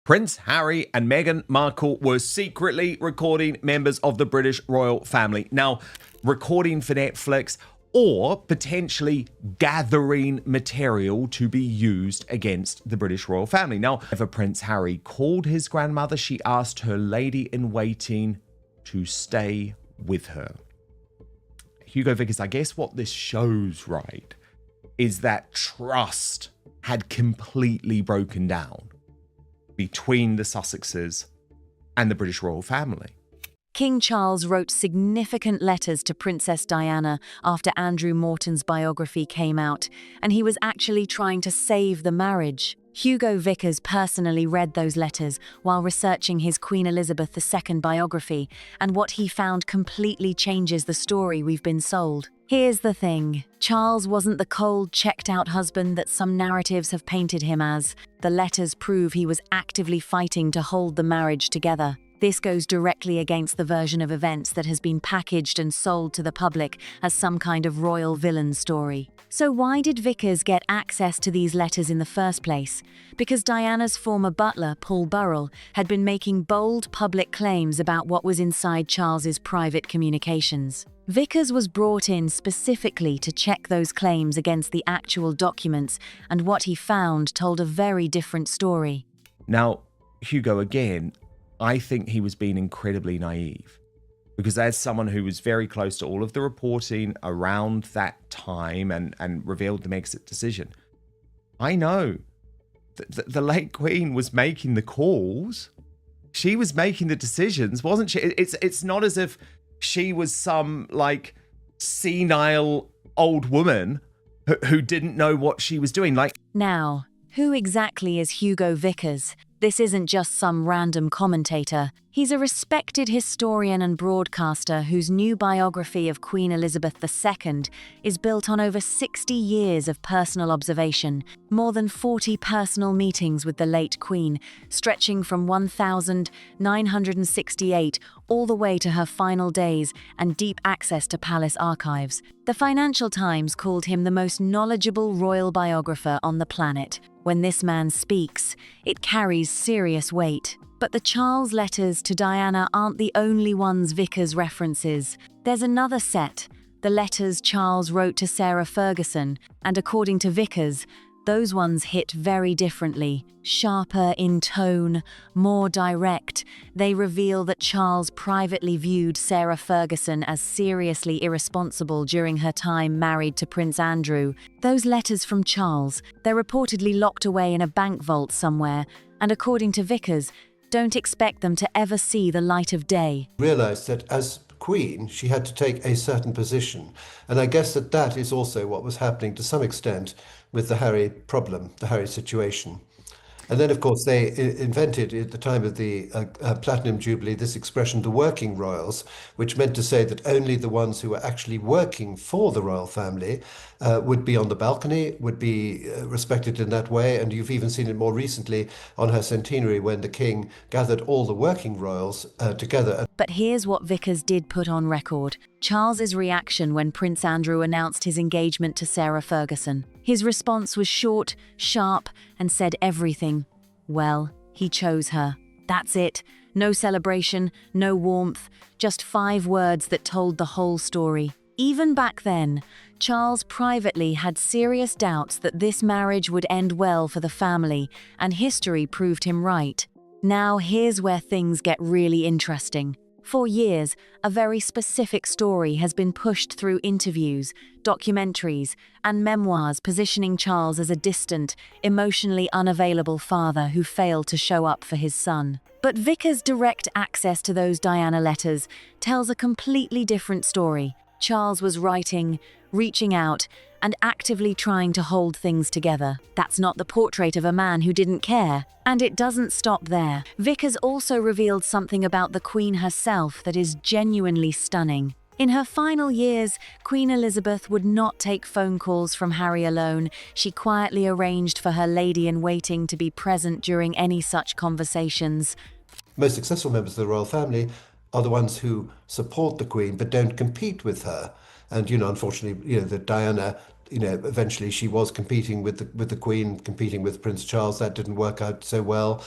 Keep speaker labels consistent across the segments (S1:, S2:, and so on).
S1: Prince Harry and Meghan Markle were secretly recording members of the British royal family. Now, recording for Netflix or potentially gathering material to be used against the British royal family. Now, whenever Prince Harry called his grandmother, she asked her lady-in-waiting to stay with her. Hugo Vickers, I guess what this shows, right, is that trust had completely broken down between the Sussexes and the British royal family.
S2: King Charles wrote significant letters to Princess Diana after Andrew Morton's biography came out, and he was actually trying to save the marriage. Hugo Vickers personally read those letters while researching his Queen Elizabeth II biography, and what he found completely changes the story we've been sold. Here's the thing. Charles wasn't the cold, checked-out husband that some narratives have painted him as. The letters prove he was actively fighting to hold the marriage together. This goes directly against the version of events that has been packaged and sold to the public as some kind of royal villain story. So why did Vickers get access to these letters in the first place? Because Diana's former butler, Paul Burrell, had been making bold public claims about what was inside Charles's private communications. Vickers was brought in specifically to check those claims against the actual documents, and what he found told a very different story.
S1: Now, Hugo, again, I think he was being incredibly naive, because as someone who was very close to all of the reporting around that time and revealed the exit decision, I know the late Queen was making the calls. She was making the decisions, wasn't she? It's not as if she was some like senile old woman who didn't know what she was doing.
S2: Now, who exactly is Hugo Vickers? This isn't just some random commentator. He's a respected historian and broadcaster whose new biography of Queen Elizabeth II is built on over 60 years of personal observation, more than 40 personal meetings with the late Queen, stretching from 1968 all the way to her final days, and deep access to palace archives. The Financial Times called him the most knowledgeable royal biographer on the planet. When this man speaks, it carries serious weight. But the Charles letters to Diana aren't the only ones Vickers references. There's another set, the letters Charles wrote to Sarah Ferguson, and according to Vickers, those ones hit very differently. Sharper in tone, more direct, they reveal that Charles privately viewed Sarah Ferguson as seriously irresponsible during her time married to Prince Andrew. Those letters from Charles, they're reportedly locked away in a bank vault somewhere, and according to Vickers, don't expect them to ever see the light of day.
S3: Realised that as Queen, she had to take a certain position. And I guess that is also what was happening to some extent with the Harry problem, the Harry situation. And then, of course, they invented at the time of the Platinum Jubilee this expression, the working royals, which meant to say that only the ones who were actually working for the royal family would be on the balcony, would be respected in that way. And you've even seen it more recently on her centenary when the king gathered all the working royals together.
S2: But here's what Vickers did put on record. Charles's reaction when Prince Andrew announced his engagement to Sarah Ferguson. His response was short, sharp, and said everything. Well, he chose her. That's it. No celebration, no warmth, just 5 words that told the whole story. Even back then, Charles privately had serious doubts that this marriage would end well for the family, and history proved him right. Now here's where things get really interesting. For years, a very specific story has been pushed through interviews, documentaries, and memoirs positioning Charles as a distant, emotionally unavailable father who failed to show up for his son. But Vickers' direct access to those Diana letters tells a completely different story. Charles was writing, reaching out, and actively trying to hold things together. That's not the portrait of a man who didn't care. And it doesn't stop there. Vickers also revealed something about the Queen herself that is genuinely stunning. In her final years, Queen Elizabeth would not take phone calls from Harry alone. She quietly arranged for her lady-in-waiting to be present during any such conversations.
S3: Most successful members of the royal family are the ones who support the Queen but don't compete with her. And, unfortunately, that Diana eventually she was competing with the Queen, competing with Prince Charles. That didn't work out so well.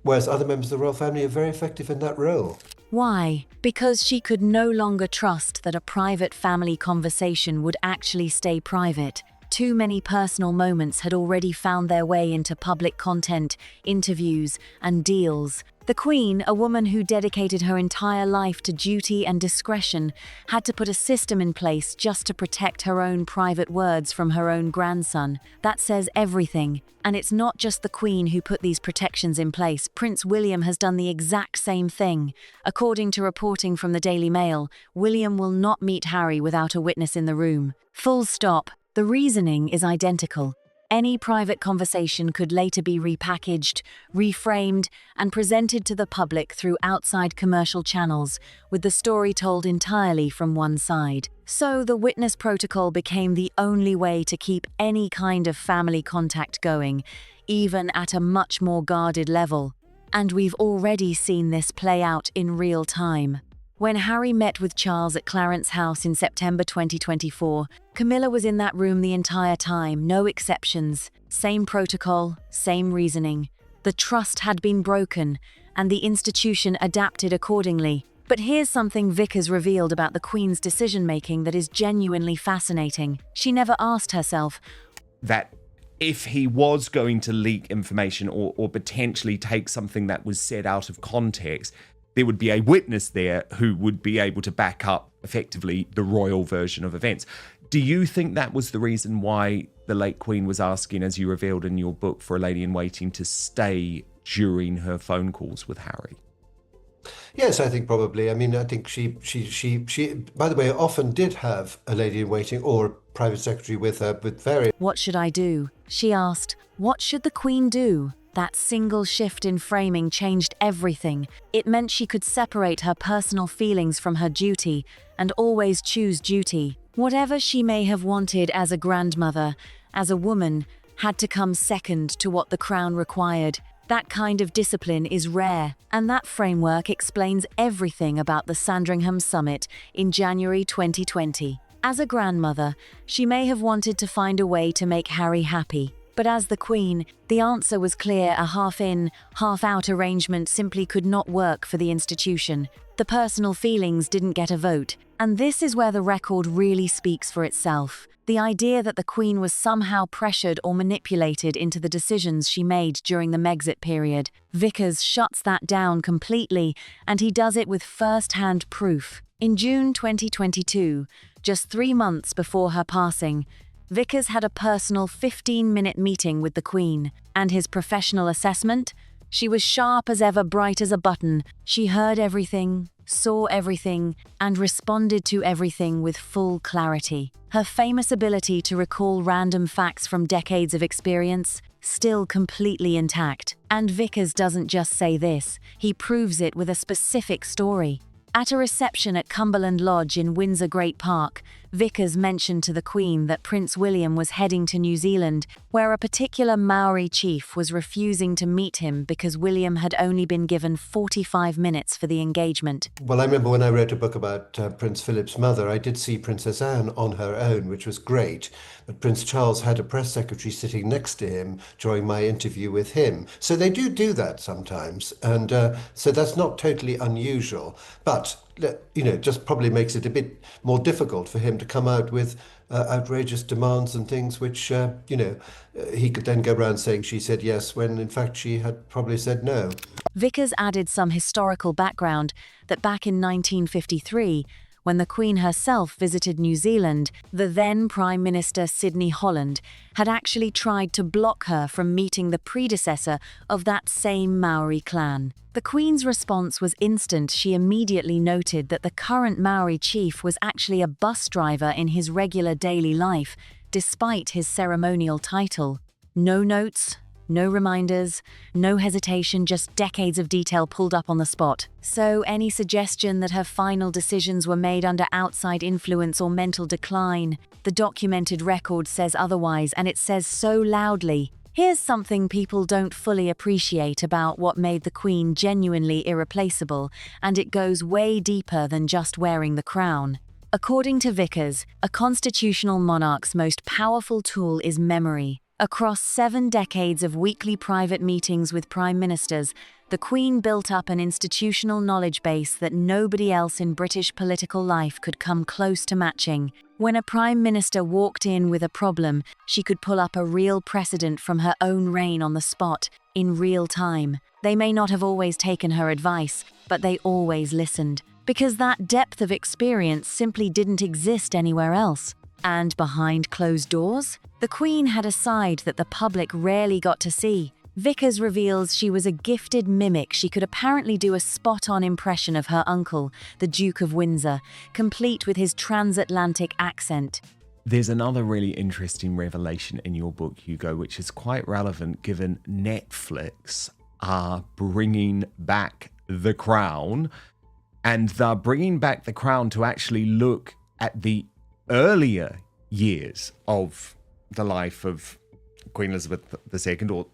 S3: Whereas other members of the royal family are very effective in that role.
S2: Why? Because she could no longer trust that a private family conversation would actually stay private. Too many personal moments had already found their way into public content, interviews, and deals. The Queen, a woman who dedicated her entire life to duty and discretion, had to put a system in place just to protect her own private words from her own grandson. That says everything. And it's not just the Queen who put these protections in place. Prince William has done the exact same thing. According to reporting from the Daily Mail, William will not meet Harry without a witness in the room. Full stop. The reasoning is identical. Any private conversation could later be repackaged, reframed, and presented to the public through outside commercial channels, with the story told entirely from one side. So the witness protocol became the only way to keep any kind of family contact going, even at a much more guarded level. And we've already seen this play out in real time. When Harry met with Charles at Clarence House in September 2024, Camilla was in that room the entire time, no exceptions. Same protocol, same reasoning. The trust had been broken, and the institution adapted accordingly. But here's something Vickers revealed about the Queen's decision-making that is genuinely fascinating. She never asked herself,
S1: That if he was going to leak information or potentially take something that was said out of context, there would be a witness there who would be able to back up effectively the royal version of events. Do you think that was the reason why the late Queen was asking, as you revealed in your book, for a lady in waiting to stay during her phone calls with Harry?
S3: Yes, I think probably. I mean, I think she, by the way, often did have a lady in waiting or a private secretary with her, with various.
S2: "What should I do?" She asked, "What should the Queen do?" That single shift in framing changed everything. It meant she could separate her personal feelings from her duty and always choose duty. Whatever she may have wanted as a grandmother, as a woman, had to come second to what the crown required. That kind of discipline is rare, and that framework explains everything about the Sandringham Summit in January 2020. As a grandmother, she may have wanted to find a way to make Harry happy. But as the Queen, the answer was clear: a half-in, half-out arrangement simply could not work for the institution. The personal feelings didn't get a vote. And this is where the record really speaks for itself. The idea that the Queen was somehow pressured or manipulated into the decisions she made during the Megxit period. Vickers shuts that down completely, and he does it with first-hand proof. In June 2022, just 3 months before her passing, Vickers had a personal 15-minute meeting with the Queen, and his professional assessment? She was sharp as ever, bright as a button. She heard everything, saw everything, and responded to everything with full clarity. Her famous ability to recall random facts from decades of experience, still completely intact. And Vickers doesn't just say this, he proves it with a specific story. At a reception at Cumberland Lodge in Windsor Great Park, Vickers mentioned to the Queen that Prince William was heading to New Zealand, where a particular Maori chief was refusing to meet him because William had only been given 45 minutes for the engagement.
S3: Well, I remember when I wrote a book about Prince Philip's mother, I did see Princess Anne on her own, which was great. But Prince Charles had a press secretary sitting next to him during my interview with him. So they do that sometimes. And so that's not totally unusual. But just probably makes it a bit more difficult for him to come out with outrageous demands and things which, he could then go around saying she said yes when in fact she had probably said no.
S2: Vickers added some historical background that back in 1953, when the Queen herself visited New Zealand, the then Prime Minister Sidney Holland had actually tried to block her from meeting the predecessor of that same Maori clan. The Queen's response was instant. She immediately noted that the current Maori chief was actually a bus driver in his regular daily life, despite his ceremonial title. No notes, no reminders, no hesitation, just decades of detail pulled up on the spot. So any suggestion that her final decisions were made under outside influence or mental decline, the documented record says otherwise, and it says so loudly. Here's something people don't fully appreciate about what made the Queen genuinely irreplaceable, and it goes way deeper than just wearing the crown. According to Vickers, a constitutional monarch's most powerful tool is memory. Across 7 decades of weekly private meetings with prime ministers, the Queen built up an institutional knowledge base that nobody else in British political life could come close to matching. When a prime minister walked in with a problem, she could pull up a real precedent from her own reign on the spot, in real time. They may not have always taken her advice, but they always listened, because that depth of experience simply didn't exist anywhere else. And behind closed doors, the Queen had a side that the public rarely got to see. Vickers reveals she was a gifted mimic. She could apparently do a spot-on impression of her uncle, the Duke of Windsor, complete with his transatlantic accent.
S1: There's another really interesting revelation in your book, Hugo, which is quite relevant given Netflix are bringing back The Crown, and they're bringing back The Crown to actually look at the earlier years of the life of Queen Elizabeth II, or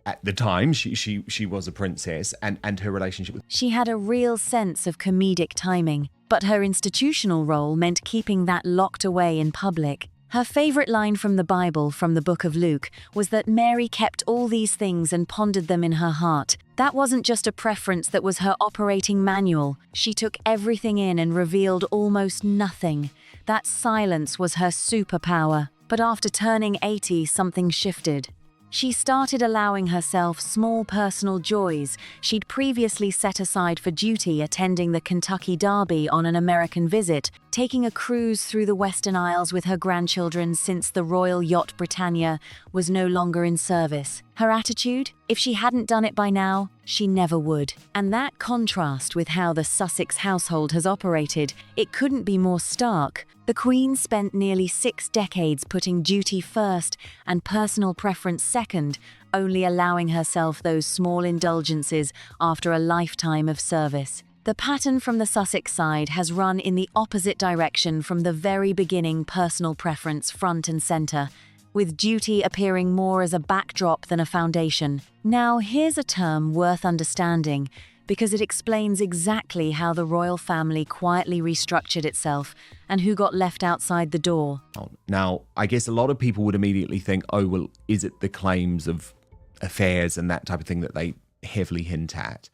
S1: at the time she was a princess, and her relationship with...
S2: She had a real sense of comedic timing, but her institutional role meant keeping that locked away in public. Her favorite line from the Bible, from the book of Luke, was that Mary kept all these things and pondered them in her heart. That wasn't just a preference, that was her operating manual. She took everything in and revealed almost nothing. That silence was her superpower. But after turning 80, something shifted. She started allowing herself small personal joys she'd previously set aside for duty, attending the Kentucky Derby on an American visit, taking a cruise through the Western Isles with her grandchildren since the Royal Yacht Britannia was no longer in service. Her attitude? If she hadn't done it by now, she never would. And that contrast with how the Sussex household has operated, it couldn't be more stark. The Queen spent nearly 6 decades putting duty first and personal preference second, only allowing herself those small indulgences after a lifetime of service. The pattern from the Sussex side has run in the opposite direction from the very beginning, personal preference front and centre, with duty appearing more as a backdrop than a foundation. Now, here's a term worth understanding, because it explains exactly how the royal family quietly restructured itself and who got left outside the door.
S1: Now, I guess a lot of people would immediately think, oh, well, is it the claims of affairs and that type of thing that they heavily hint at?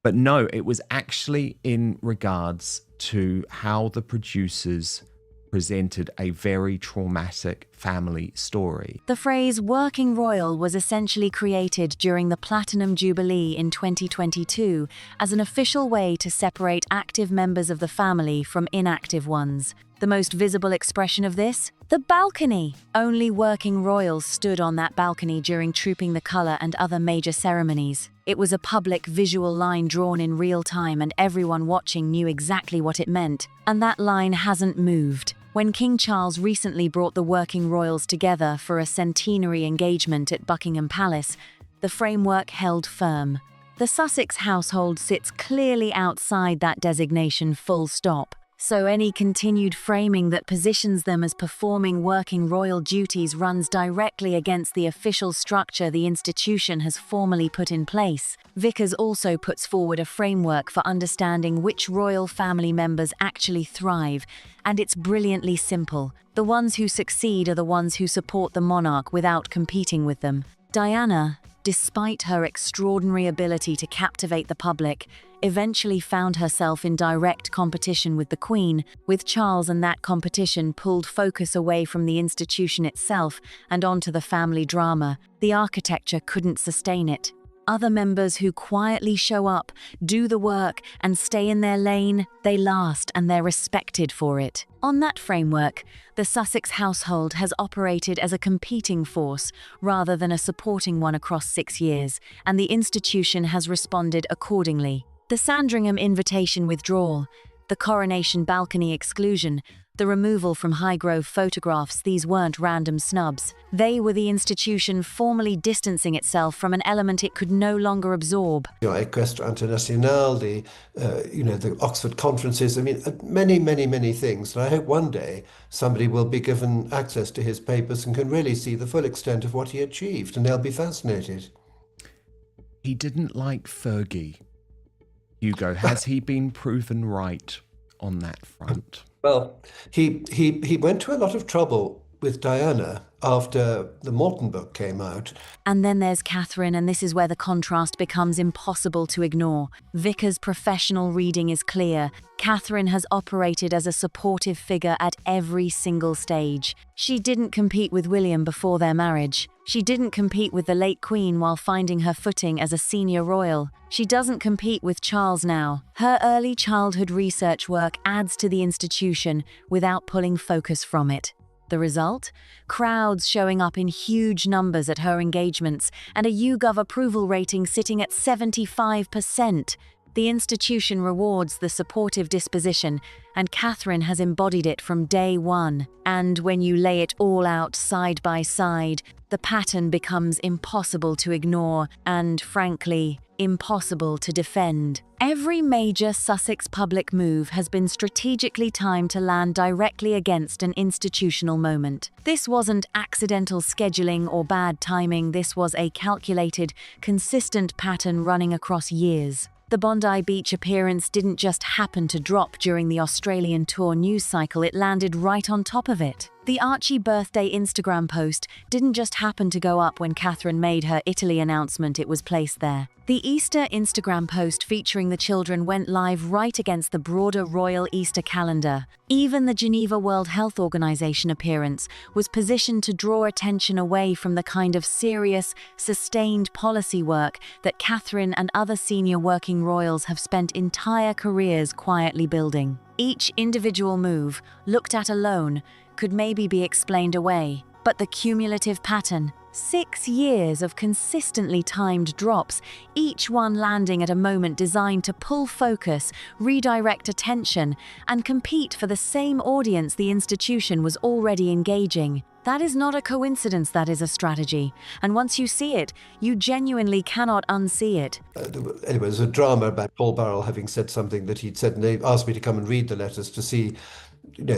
S1: But no, it was actually in regards to how the producers presented a very traumatic family story.
S2: The phrase working royal was essentially created during the Platinum Jubilee in 2022 as an official way to separate active members of the family from inactive ones. The most visible expression of this? The balcony. Only working royals stood on that balcony during Trooping the Colour and other major ceremonies. It was a public visual line drawn in real time, and everyone watching knew exactly what it meant. And that line hasn't moved. When King Charles recently brought the working royals together for a centenary engagement at Buckingham Palace, the framework held firm. The Sussex household sits clearly outside that designation, full stop. So any continued framing that positions them as performing working royal duties runs directly against the official structure the institution has formally put in place. Vickers also puts forward a framework for understanding which royal family members actually thrive, and it's brilliantly simple. The ones who succeed are the ones who support the monarch without competing with them. Diana, despite her extraordinary ability to captivate the public, eventually found herself in direct competition with the Queen, with Charles, and that competition pulled focus away from the institution itself and onto the family drama. The architecture couldn't sustain it. Other members who quietly show up, do the work, and stay in their lane, they last and they're respected for it. On that framework, the Sussex household has operated as a competing force rather than a supporting one across 6 years, and the institution has responded accordingly. The Sandringham invitation withdrawal, the coronation balcony exclusion, the removal from Highgrove photographs, these weren't random snubs. They were the institution formally distancing itself from an element it could no longer absorb.
S3: Equestre International, the Oxford conferences, many things. And I hope one day somebody will be given access to his papers and can really see the full extent of what he achieved, and they'll be fascinated.
S1: He didn't like Fergie. Hugo, has he been proven right on that front?
S3: Well, he went to a lot of trouble with Diana after the Morton book came out.
S2: And then there's Catherine, and this is where the contrast becomes impossible to ignore. Vickers' professional reading is clear. Catherine has operated as a supportive figure at every single stage. She didn't compete with William before their marriage. She didn't compete with the late Queen while finding her footing as a senior royal. She doesn't compete with Charles now. Her early childhood research work adds to the institution without pulling focus from it. The result? Crowds showing up in huge numbers at her engagements and a YouGov approval rating sitting at 75%. The institution rewards the supportive disposition, and Catherine has embodied it from day one. And when you lay it all out side by side, the pattern becomes impossible to ignore and, frankly, impossible to defend. Every major Sussex public move has been strategically timed to land directly against an institutional moment. This wasn't accidental scheduling or bad timing, this was a calculated, consistent pattern running across years. The Bondi Beach appearance didn't just happen to drop during the Australian tour news cycle, it landed right on top of it. The Archie birthday Instagram post didn't just happen to go up when Catherine made her Italy announcement, it was placed there. The Easter Instagram post featuring the children went live right against the broader royal Easter calendar. Even the Geneva World Health Organization appearance was positioned to draw attention away from the kind of serious, sustained policy work that Catherine and other senior working royals have spent entire careers quietly building. Each individual move, looked at alone, could maybe be explained away, but the cumulative pattern, 6 years of consistently timed drops, each one landing at a moment designed to pull focus, redirect attention, and compete for the same audience the institution was already engaging. That is not a coincidence, that is a strategy. And once you see it, you genuinely cannot unsee it.
S3: Anyway, there's a drama about Paul Burrell having said something that he'd said, and they asked me to come and read the letters to see,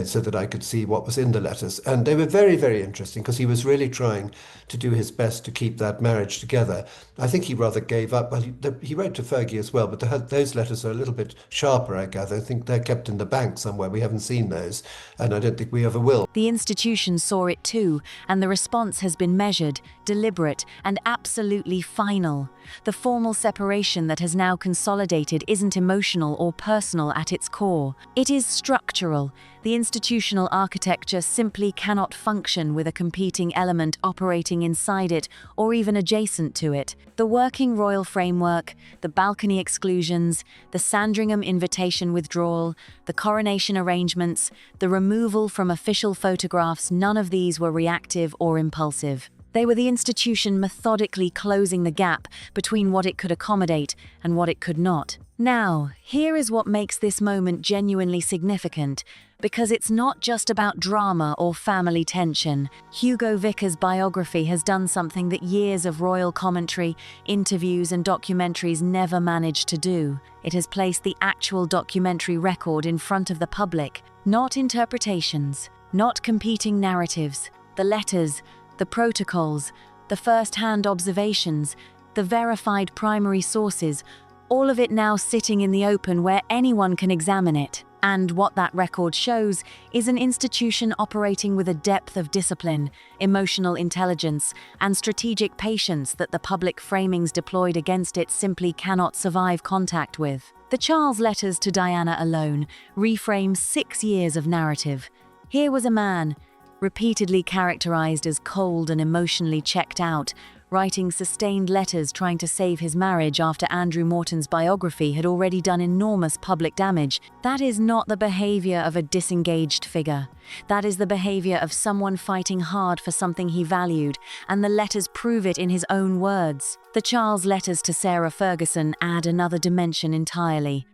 S3: so that I could see what was in the letters. And they were very, very interesting because he was really trying to do his best to keep that marriage together. I think he rather gave up. Well, he wrote to Fergie as well, but those letters are a little bit sharper, I gather. I think they're kept in the bank somewhere. We haven't seen those, and I don't think we ever will.
S2: The institution saw it too, and the response has been measured, deliberate, and absolutely final. The formal separation that has now consolidated isn't emotional or personal at its core. It is structural. The institutional architecture simply cannot function with a competing element operating inside it or even adjacent to it. The working royal framework, the balcony exclusions, the Sandringham invitation withdrawal, the coronation arrangements, the removal from official photographs, none of these were reactive or impulsive. They were the institution methodically closing the gap between what it could accommodate and what it could not. Now, here is what makes this moment genuinely significant, because it's not just about drama or family tension. Hugo Vickers' biography has done something that years of royal commentary, interviews, and documentaries never managed to do. It has placed the actual documentary record in front of the public, not interpretations, not competing narratives, the letters, the protocols, the first-hand observations, the verified primary sources, all of it now sitting in the open where anyone can examine it. And what that record shows is an institution operating with a depth of discipline, emotional intelligence, and strategic patience that the public framings deployed against it simply cannot survive contact with. The Charles letters to Diana alone reframe 6 years of narrative. Here was a man, repeatedly characterized as cold and emotionally checked out, writing sustained letters trying to save his marriage after Andrew Morton's biography had already done enormous public damage. That is not the behavior of a disengaged figure. That is the behavior of someone fighting hard for something he valued, and the letters prove it in his own words. The Charles letters to Sarah Ferguson add another dimension entirely.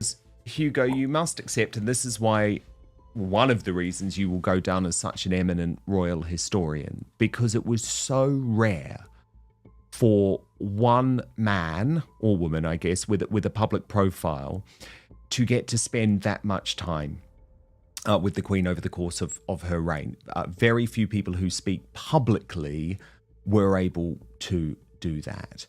S1: Hugo, you must accept, and this is why one of the reasons you will go down as such an eminent royal historian, because it was so rare for one man or woman, I guess, with a public profile to get to spend that much time with the Queen over the course of her reign. Very few people who speak publicly were able to do that.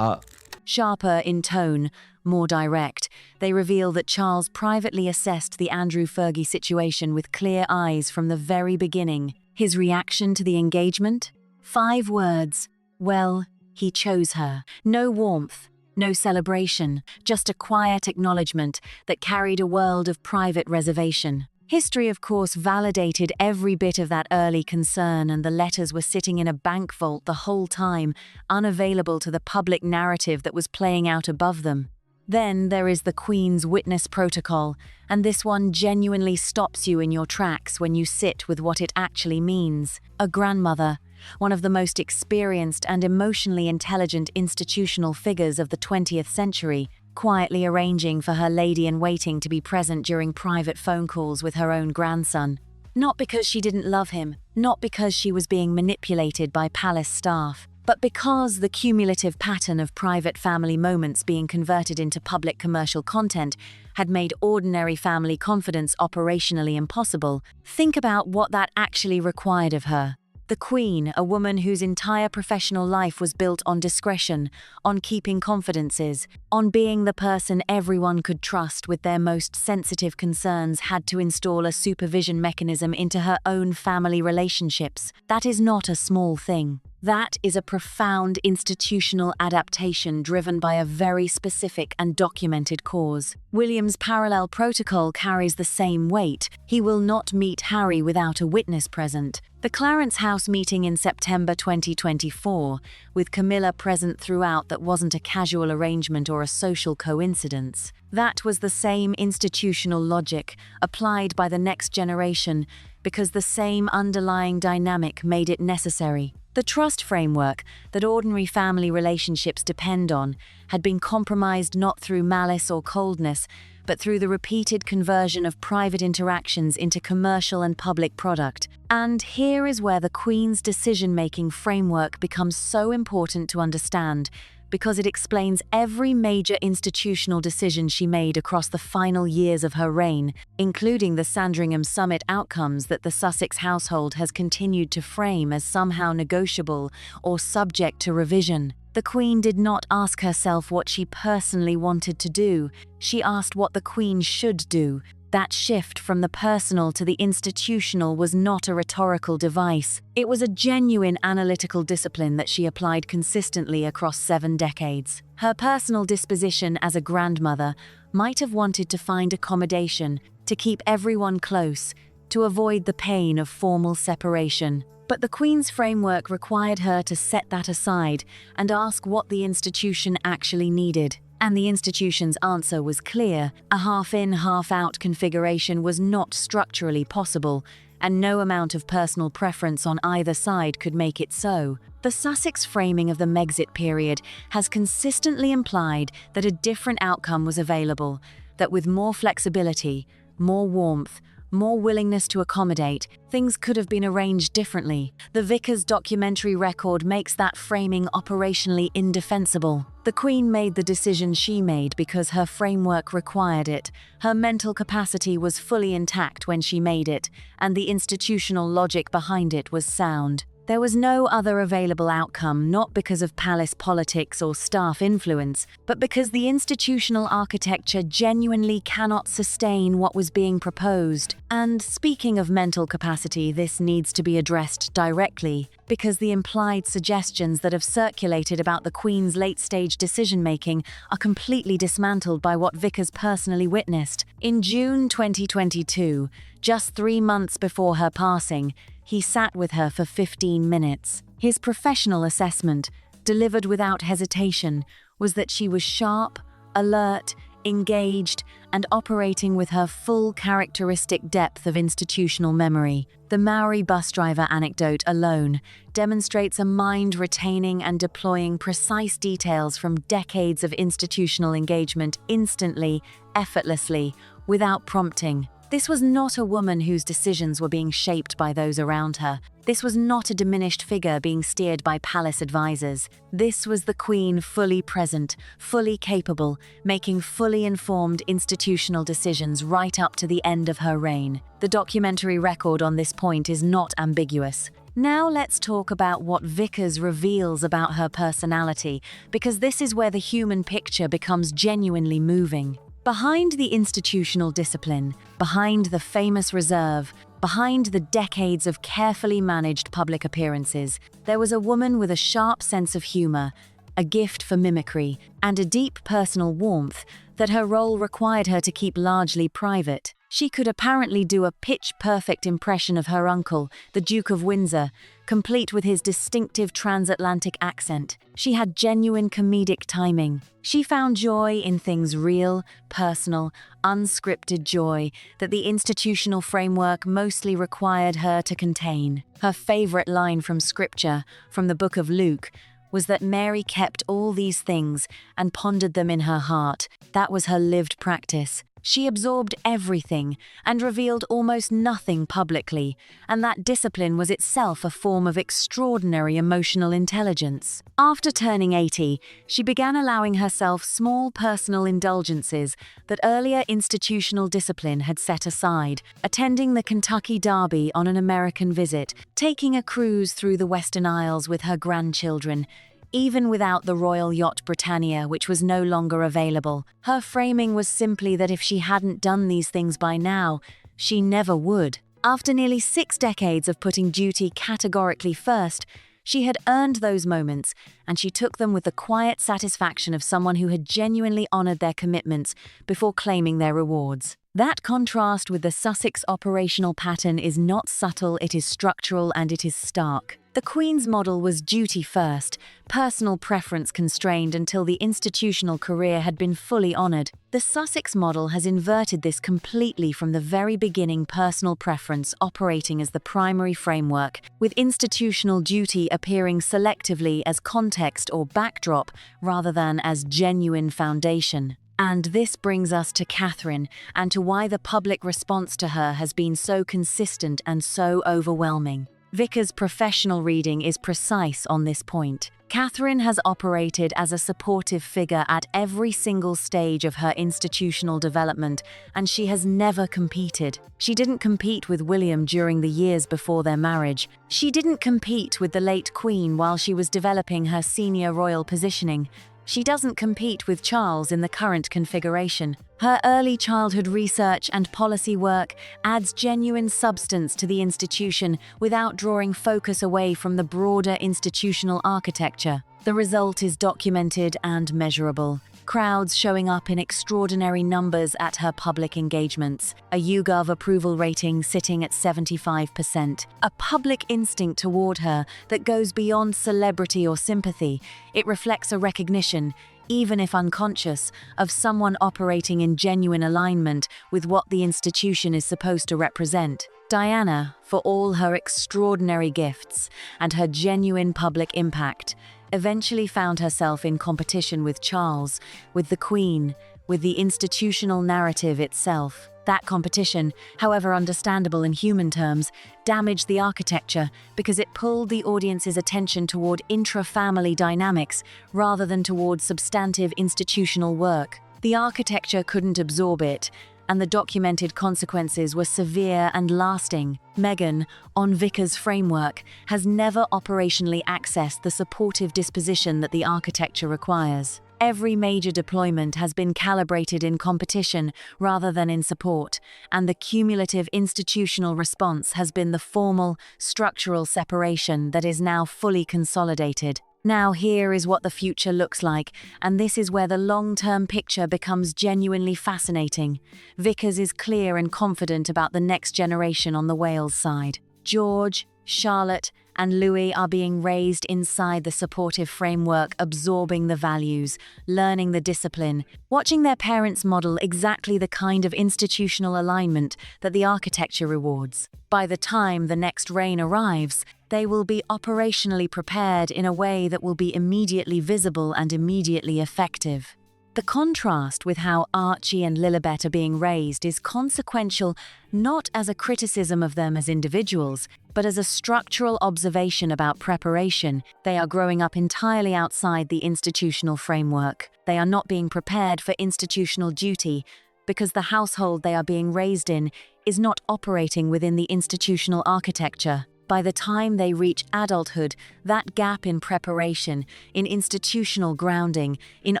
S2: Sharper in tone, more direct. They reveal that Charles privately assessed the Andrew Fergie situation with clear eyes from the very beginning. His reaction to the engagement? 5 words. Well, he chose her. No warmth, no celebration, just a quiet acknowledgement that carried a world of private reservation. History, of course, validated every bit of that early concern, and the letters were sitting in a bank vault the whole time, unavailable to the public narrative that was playing out above them. Then there is the Queen's witness protocol, and this one genuinely stops you in your tracks when you sit with what it actually means. A grandmother, one of the most experienced and emotionally intelligent institutional figures of the 20th century, quietly arranging for her lady-in-waiting to be present during private phone calls with her own grandson. Not because she didn't love him, not because she was being manipulated by palace staff, but because the cumulative pattern of private family moments being converted into public commercial content had made ordinary family confidence operationally impossible. Think about what that actually required of her. The Queen, a woman whose entire professional life was built on discretion, on keeping confidences, on being the person everyone could trust with their most sensitive concerns, had to install a supervision mechanism into her own family relationships. That is not a small thing. That is a profound institutional adaptation driven by a very specific and documented cause. William's parallel protocol carries the same weight. He will not meet Harry without a witness present. The Clarence House meeting in September 2024, with Camilla present throughout, that wasn't a casual arrangement or a social coincidence. That was the same institutional logic applied by the next generation, because the same underlying dynamic made it necessary. The trust framework that ordinary family relationships depend on had been compromised not through malice or coldness, but through the repeated conversion of private interactions into commercial and public product. And here is where the Queen's decision-making framework becomes so important to understand, because it explains every major institutional decision she made across the final years of her reign, including the Sandringham Summit outcomes that the Sussex household has continued to frame as somehow negotiable or subject to revision. The Queen did not ask herself what she personally wanted to do. She asked what the Queen should do. That shift from the personal to the institutional was not a rhetorical device. It was a genuine analytical discipline that she applied consistently across 7 decades. Her personal disposition as a grandmother might have wanted to find accommodation, to keep everyone close, to avoid the pain of formal separation. But the Queen's framework required her to set that aside and ask what the institution actually needed. And the institution's answer was clear. A half-in, half-out configuration was not structurally possible, and no amount of personal preference on either side could make it so. The Sussex framing of the Megxit period has consistently implied that a different outcome was available, that with more flexibility, more warmth, more willingness to accommodate, things could have been arranged differently. The Vickers documentary record makes that framing operationally indefensible. The Queen made the decision she made because her framework required it. Her mental capacity was fully intact when she made it, and the institutional logic behind it was sound. There was no other available outcome, not because of palace politics or staff influence, but because the institutional architecture genuinely cannot sustain what was being proposed. And speaking of mental capacity, this needs to be addressed directly, because the implied suggestions that have circulated about the Queen's late-stage decision-making are completely dismantled by what Vickers personally witnessed. In June 2022, just 3 months before her passing, he sat with her for 15 minutes. His professional assessment, delivered without hesitation, was that she was sharp, alert, engaged, and operating with her full characteristic depth of institutional memory. The Maori bus driver anecdote alone demonstrates a mind retaining and deploying precise details from decades of institutional engagement instantly, effortlessly, without prompting. This was not a woman whose decisions were being shaped by those around her. This was not a diminished figure being steered by palace advisors. This was the Queen fully present, fully capable, making fully informed institutional decisions right up to the end of her reign. The documentary record on this point is not ambiguous. Now let's talk about what Vickers reveals about her personality, because this is where the human picture becomes genuinely moving. Behind the institutional discipline, behind the famous reserve, behind the decades of carefully managed public appearances, there was a woman with a sharp sense of humor, a gift for mimicry, and a deep personal warmth that her role required her to keep largely private. She could apparently do a pitch-perfect impression of her uncle, the Duke of Windsor, complete with his distinctive transatlantic accent. She had genuine comedic timing. She found joy in things real, personal, unscripted joy that the institutional framework mostly required her to contain. Her favorite line from scripture, from the book of Luke, was that Mary kept all these things and pondered them in her heart. That was her lived practice. She absorbed everything and revealed almost nothing publicly, and that discipline was itself a form of extraordinary emotional intelligence. After turning 80, she began allowing herself small personal indulgences that earlier institutional discipline had set aside, attending the Kentucky Derby on an American visit, taking a cruise through the Western Isles with her grandchildren, even without the royal yacht Britannia, which was no longer available. Her framing was simply that if she hadn't done these things by now, she never would. After nearly 6 decades of putting duty categorically first, she had earned those moments, and she took them with the quiet satisfaction of someone who had genuinely honored their commitments before claiming their rewards. That contrast with the Sussex operational pattern is not subtle, it is structural, and it is stark. The Queen's model was duty first, personal preference constrained until the institutional career had been fully honored. The Sussex model has inverted this completely from the very beginning, personal preference operating as the primary framework, with institutional duty appearing selectively as context or backdrop rather than as genuine foundation. And this brings us to Catherine, and to why the public response to her has been so consistent and so overwhelming. Vickers' professional reading is precise on this point. Catherine has operated as a supportive figure at every single stage of her institutional development, and she has never competed. She didn't compete with William during the years before their marriage. She didn't compete with the late Queen while she was developing her senior royal positioning. She doesn't compete with Charles in the current configuration. Her early childhood research and policy work adds genuine substance to the institution without drawing focus away from the broader institutional architecture. The result is documented and measurable. Crowds showing up in extraordinary numbers at her public engagements, a YouGov approval rating sitting at 75%, a public instinct toward her that goes beyond celebrity or sympathy. It reflects a recognition, even if unconscious, of someone operating in genuine alignment with what the institution is supposed to represent. Diana, for all her extraordinary gifts and her genuine public impact, eventually found herself in competition with Charles, with the Queen, with the institutional narrative itself. That competition, however understandable in human terms, damaged the architecture because it pulled the audience's attention toward intra-family dynamics rather than toward substantive institutional work. The architecture couldn't absorb it, and the documented consequences were severe and lasting. Meghan, on Vickers' framework, has never operationally accessed the supportive disposition that the architecture requires. Every major deployment has been calibrated in competition rather than in support, and the cumulative institutional response has been the formal, structural separation that is now fully consolidated. Now here is what the future looks like, and this is where the long-term picture becomes genuinely fascinating. Vickers is clear and confident about the next generation on the Wales side. George, Charlotte, and Louis are being raised inside the supportive framework, absorbing the values, learning the discipline, watching their parents model exactly the kind of institutional alignment that the architecture rewards. By the time the next reign arrives, they will be operationally prepared in a way that will be immediately visible and immediately effective. The contrast with how Archie and Lilibet are being raised is consequential not as a criticism of them as individuals, but as a structural observation about preparation. They are growing up entirely outside the institutional framework. They are not being prepared for institutional duty because the household they are being raised in is not operating within the institutional architecture. By the time they reach adulthood, that gap in preparation, in institutional grounding, in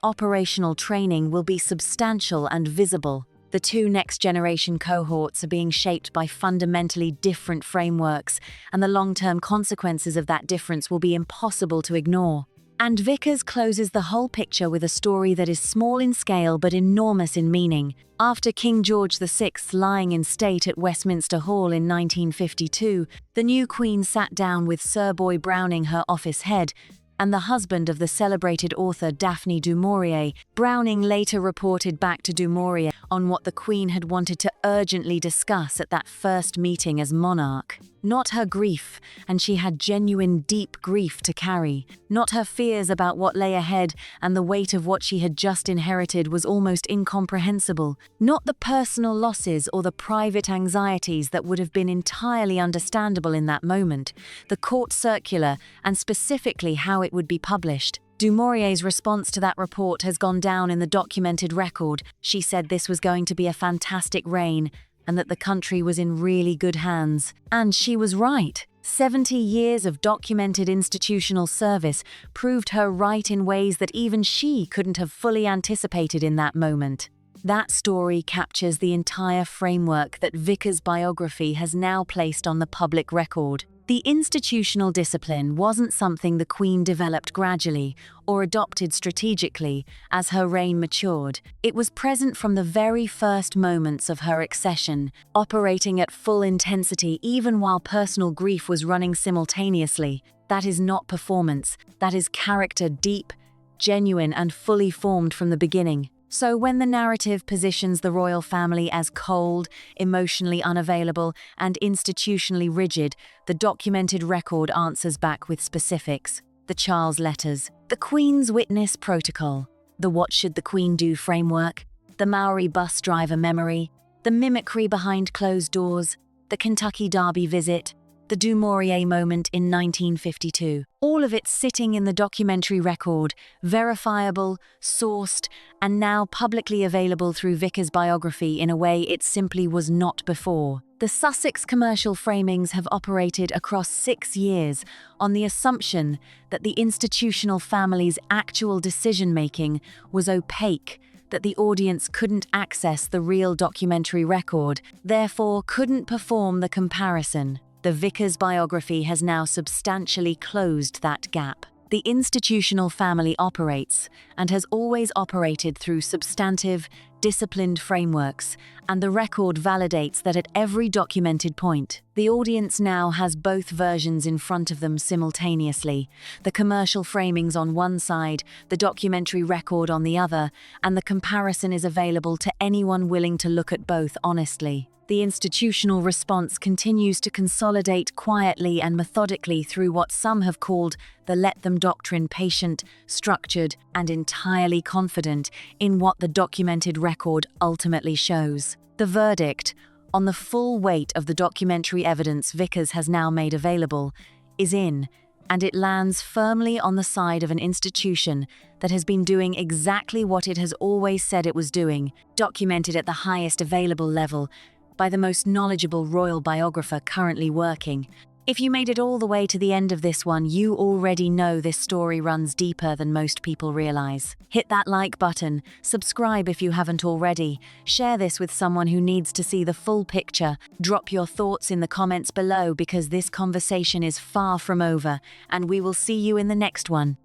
S2: operational training will be substantial and visible. The two next-generation cohorts are being shaped by fundamentally different frameworks, and the long-term consequences of that difference will be impossible to ignore. And Vickers closes the whole picture with a story that is small in scale but enormous in meaning. After King George VI lying in state at Westminster Hall in 1952, the new Queen sat down with Sir Boy Browning, her office head, and the husband of the celebrated author Daphne du Maurier. Browning later reported back to du Maurier on what the Queen had wanted to urgently discuss at that first meeting as monarch. Not her grief, and she had genuine deep grief to carry. Not her fears about what lay ahead, and the weight of what she had just inherited was almost incomprehensible. Not the personal losses or the private anxieties that would have been entirely understandable in that moment. The court circular, and specifically how it would be published. Du Maurier's response to that report has gone down in the documented record. She said this was going to be a fantastic reign, and that the country was in really good hands. And she was right. 70 years of documented institutional service proved her right in ways that even she couldn't have fully anticipated in that moment. That story captures the entire framework that Vickers' biography has now placed on the public record. The institutional discipline wasn't something the Queen developed gradually or adopted strategically as her reign matured. It was present from the very first moments of her accession, operating at full intensity even while personal grief was running simultaneously. That is not performance. That is character, deep, genuine, and fully formed from the beginning. So when the narrative positions the royal family as cold, emotionally unavailable, and institutionally rigid, the documented record answers back with specifics. The Charles letters, the Queen's Witness Protocol, the What Should the Queen Do framework, the Maori bus driver memory, the mimicry behind closed doors, the Kentucky Derby visit, the du Maurier moment in 1952. All of it sitting in the documentary record, verifiable, sourced, and now publicly available through Vickers' biography in a way it simply was not before. The Sussex commercial framings have operated across 6 years on the assumption that the institutional family's actual decision-making was opaque, that the audience couldn't access the real documentary record, therefore couldn't perform the comparison. The Vickers biography has now substantially closed that gap. The institutional family operates, and has always operated through substantive, disciplined frameworks, and the record validates that at every documented point. The audience now has both versions in front of them simultaneously, the commercial framings on one side, the documentary record on the other, and the comparison is available to anyone willing to look at both honestly. The institutional response continues to consolidate quietly and methodically through what some have called the let them doctrine, patient, structured, and entirely confident in what the documented record ultimately shows. The verdict, on the full weight of the documentary evidence Vickers has now made available, is in, and it lands firmly on the side of an institution that has been doing exactly what it has always said it was doing, documented at the highest available level, by the most knowledgeable royal biographer currently working. If you made it all the way to the end of this one, you already know this story runs deeper than most people realize. Hit that like button, subscribe if you haven't already, share this with someone who needs to see the full picture, drop your thoughts in the comments below because this conversation is far from over, and we will see you in the next one.